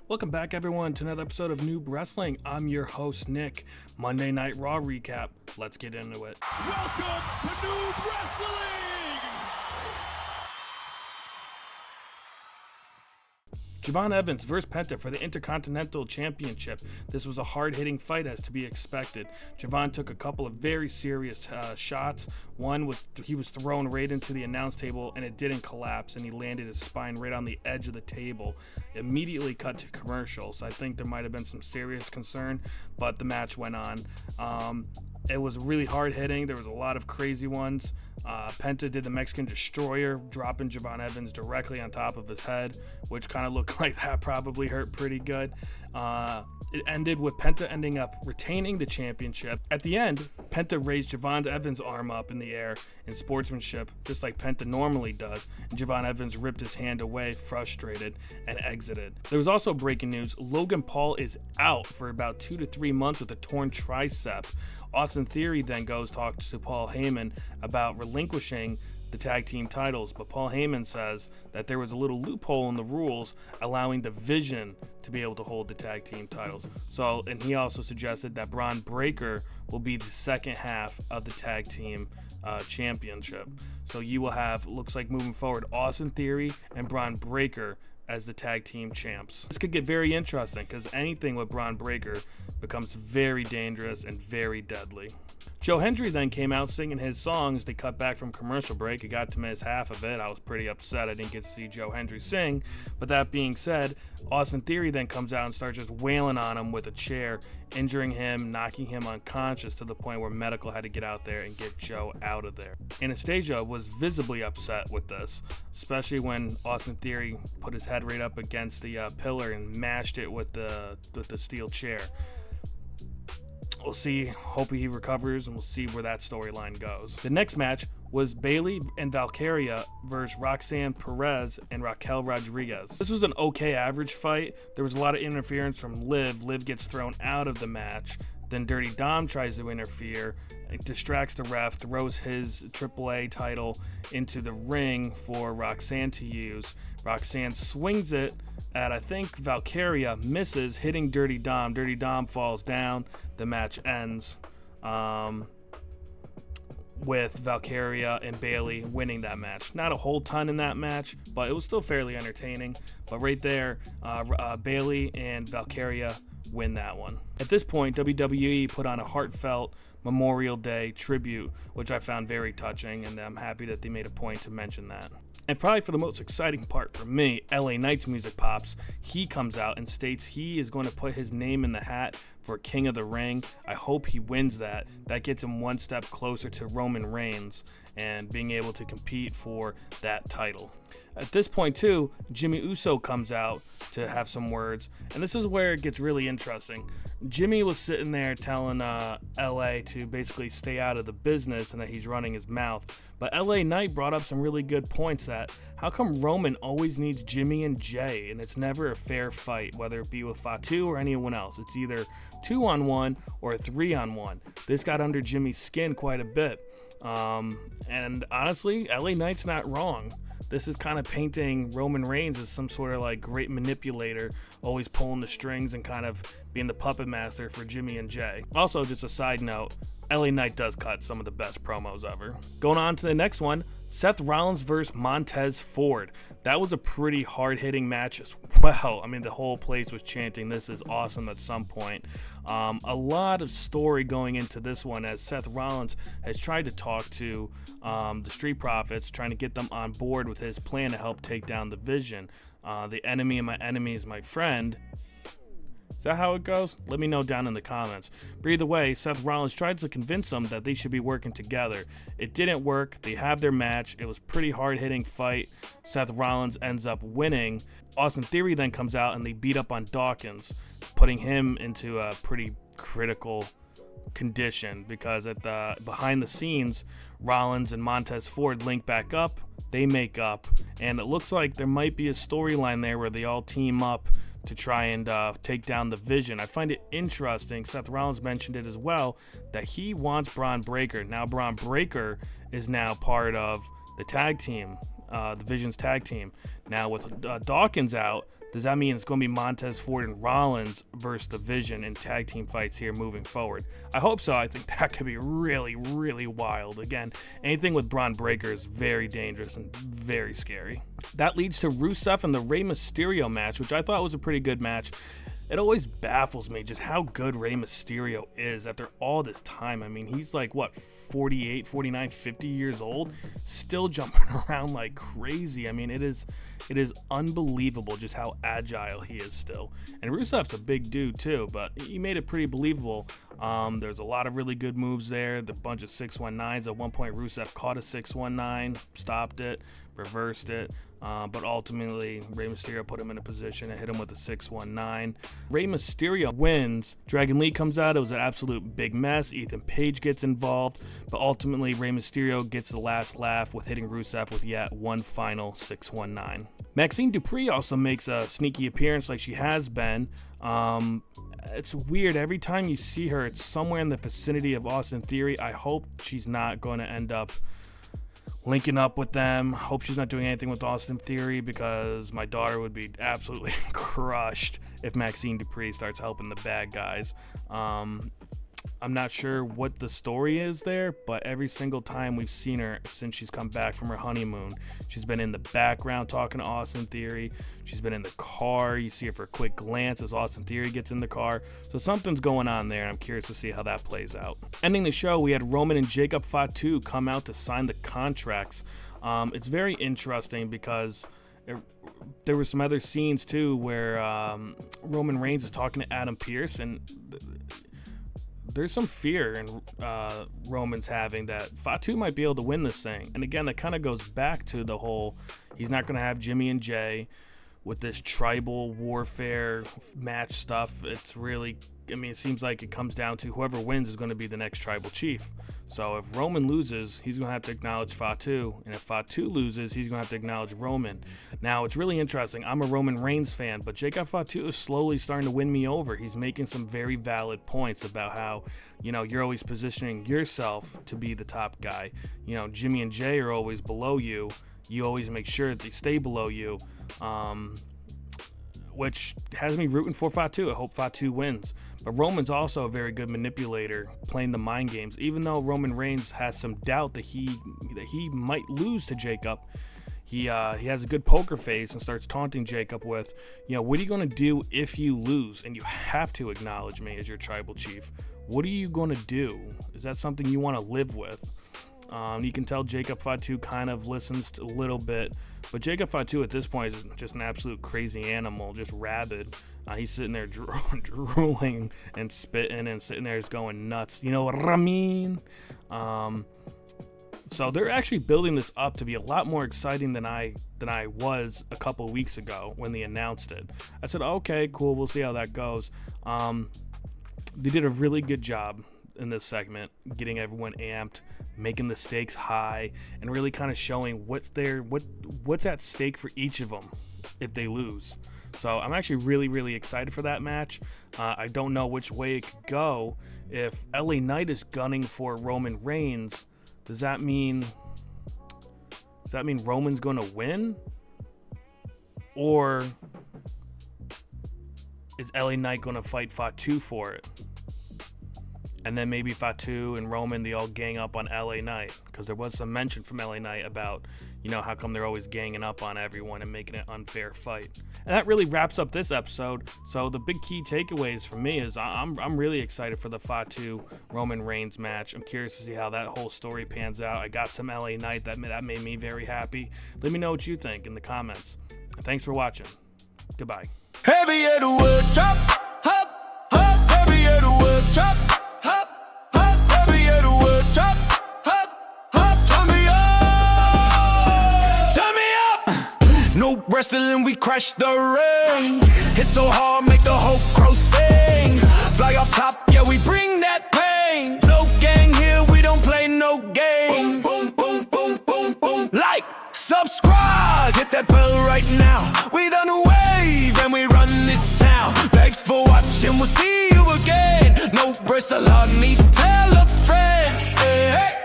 Welcome back, everyone, to another episode of NOOB Wrestling. I'm your host, Nick. Monday Night Raw recap. Let's get into it. Welcome to NOOB Wrestling! Javon Evans versus Penta for the Intercontinental Championship. This was a hard-hitting fight as to be expected. Javon took a couple of very serious shots. One was he was thrown right into the announce table and it didn't collapse, and he landed his spine right on the edge of the table. Immediately cut to commercials. I think there might have been some serious concern, but the match went on. It was really hard-hitting. There was a lot of crazy ones. Penta did the Mexican Destroyer, dropping Javon Evans directly on top of his head, which kind of looked like that probably hurt pretty good. It ended with Penta ending up retaining the championship. At the end, Penta raised Javon Evans' arm up in the air in sportsmanship, just like Penta normally does, and Javon Evans ripped his hand away, frustrated, and exited. There was also breaking news. Logan Paul is out for about 2 to 3 months with a torn tricep. Austin Theory then talks to Paul Heyman about relinquishing the tag team titles, but Paul Heyman says that there was a little loophole in the rules allowing the Vision to be able to hold the tag team titles. And he also suggested that Braun Breaker will be the second half of the tag team championship. So you will have, looks like moving forward, Austin Theory and Braun Breaker as the tag team champs. This could get very interesting because anything with Braun Breaker becomes very dangerous and very deadly. Joe Hendry then came out singing his song as they cut back from commercial break. I got to miss half of it. I was pretty upset I didn't get to see Joe Hendry sing. But that being said, Austin Theory then comes out and starts just wailing on him with a chair, injuring him, knocking him unconscious to the point where medical had to get out there and get Joe out of there. Anastasia was visibly upset with this, especially when Austin Theory put his head right up against the pillar and mashed it with the steel chair. We'll see. Hope he recovers, and we'll see where that storyline goes. The next match was Bayley and Valkyria versus Roxanne Perez and Raquel Rodriguez. This was an okay average fight. There was a lot of interference from Liv. Liv gets thrown out of the match. Then Dirty Dom tries to interfere, distracts the ref, throws his AAA title into the ring for Roxanne to use. Roxanne swings it at, I think, Valkyria, misses, hitting Dirty Dom. Dirty Dom falls down. The match ends with Valkyria and Bayley winning that match. Not a whole ton in that match, but it was still fairly entertaining. But right there, Bayley and Valkyria win that one. At this point, WWE put on a heartfelt Memorial Day tribute, which I found very touching, and I'm happy that they made a point to mention that. And probably for the most exciting part for me, LA Knight's music pops. He comes out and states he is going to put his name in the hat for King of the Ring. I hope he wins that. That gets him one step closer to Roman Reigns and being able to compete for that title. At this point, too, Jimmy Uso comes out to have some words, and this is where it gets really interesting. Jimmy was sitting there telling LA to basically stay out of the business and that he's running his mouth. But LA Knight brought up some really good points that how come Roman always needs Jimmy and Jay, and it's never a fair fight, whether it be with Fatu or anyone else. It's either 2-on-1 or a 3-on-1. This got under Jimmy's skin quite a bit. And honestly, LA Knight's not wrong. This is kind of painting Roman Reigns as some sort of like great manipulator, always pulling the strings and kind of being the puppet master for Jimmy and Jay. Also, just a side note, LA Knight does cut some of the best promos ever. Going on to the next one, Seth Rollins versus Montez Ford. That was a pretty hard-hitting match as well. I mean, the whole place was chanting, "This is awesome" at some point. A lot of story going into this one as Seth Rollins has tried to talk to the Street Profits, trying to get them on board with his plan to help take down the Vision. The enemy of my enemy is my friend. Is that how it goes? Let me know down in the comments. But either way, Seth Rollins tried to convince them that they should be working together. It didn't work. They have their match. It was a pretty hard-hitting fight. Seth Rollins ends up winning. Austin Theory then comes out and they beat up on Dawkins, putting him into a pretty critical condition because behind the scenes, Rollins and Montez Ford link back up. They make up, and it looks like there might be a storyline there where they all team up to try and take down the Vision. I find it interesting, Seth Rollins mentioned it as well, that he wants Braun Breaker. Now Braun Breaker is now part of the tag team, the Vision's tag team. Now with Dawkins out, Does that mean it's going to be Montez Ford and Rollins versus the Vision in tag team fights here moving forward? I hope so. I think that could be really, really wild. Again, anything with Braun Breaker is very dangerous and very scary. That leads to Rusev and the Rey Mysterio match, which I thought was a pretty good match. It always baffles me just how good Rey Mysterio is after all this time. I mean, he's like, what, 48, 49, 50 years old, still jumping around like crazy. I mean, it is unbelievable just how agile he is still. And Rusev's a big dude too, but he made it pretty believable. There's a lot of really good moves there. The bunch of 619s. At one point, Rusev caught a 619, stopped it, reversed it. But ultimately, Rey Mysterio put him in a position and hit him with a 619. Rey Mysterio wins. Dragon Lee comes out. It was an absolute big mess. Ethan Page gets involved. But ultimately, Rey Mysterio gets the last laugh with hitting Rusev with yet one final 619. Maxine Dupree also makes a sneaky appearance like she has been. It's weird. Every time you see her, it's somewhere in the vicinity of Austin Theory. I hope she's not going to end up linking up with them. Hope she's not doing anything with Austin Theory, because my daughter would be absolutely crushed if Maxine Dupree starts helping the bad guys. I'm not sure what the story is there, but every single time we've seen her since she's come back from her honeymoon, she's been in the background talking to Austin Theory. She's been in the car. You see her for a quick glance as Austin Theory gets in the car. So something's going on there, and I'm curious to see how that plays out. Ending the show, we had Roman and Jacob Fatu come out to sign the contracts. It's very interesting because there were some other scenes too where Roman Reigns is talking to Adam Pearce, and there's some fear in Roman's having that Fatu might be able to win this thing. And again, that kind of goes back to the whole, he's not going to have Jimmy and Jay with this tribal warfare match stuff. It's really, I mean, it seems like it comes down to whoever wins is going to be the next tribal chief. So if Roman loses, he's going to have to acknowledge Fatu. And if Fatu loses, he's going to have to acknowledge Roman. Now, it's really interesting. I'm a Roman Reigns fan, but Jacob Fatu is slowly starting to win me over. He's making some very valid points about how, you know, you're always positioning yourself to be the top guy. You know, Jimmy and Jay are always below you. You always make sure that they stay below you, which has me rooting for Fatu. I hope Fatu wins. But Roman's also a very good manipulator, playing the mind games. Even though Roman Reigns has some doubt that he might lose to Jacob, he has a good poker face and starts taunting Jacob with, you know, what are you going to do if you lose? And you have to acknowledge me as your tribal chief. What are you going to do? Is that something you want to live with? You can tell Jacob Fatu kind of listens a little bit, but Jacob Fatu at this point is just an absolute crazy animal, just rabid. He's sitting there drooling and spitting and sitting there just going nuts. You know what I mean? So they're actually building this up to be a lot more exciting than I was a couple weeks ago when they announced it. I said, okay, cool, we'll see how that goes. They did a really good job in this segment, getting everyone amped, making the stakes high, and really kind of showing what's at stake for each of them if they lose. So I'm actually really, really excited for that match. I don't know which way it could go. If LA Knight is gunning for Roman Reigns, does that mean Roman's going to win? Or is LA Knight going to fight Fatu for it? And then maybe Fatu and Roman, they all gang up on LA Knight, because there was some mention from LA Knight about, you know, how come they're always ganging up on everyone and making it an unfair fight. And that really wraps up this episode. So the big key takeaways for me is I'm really excited for the Fatu Roman Reigns match. I'm curious to see how that whole story pans out. I got some LA Knight that made me very happy. Let me know what you think in the comments. Thanks for watching. Goodbye. Heavy at the wood chop, hop, hop. Heavy at the wood chop, hop, hop. Heavy at the wood chop, hop, hop. Turn me up, turn me up. NOOB wrestling, we crush the ring. Hit so hard, make the whole crow sing. Fly off top, yeah, we bring that pain. No gang here, we don't play no game. Boom, boom, boom, boom, boom, boom. Like, subscribe, hit that bell right now. We done a wave and we run this town. Thanks for watching, we'll see you again. No bristle on me, tell a friend. Hey, hey.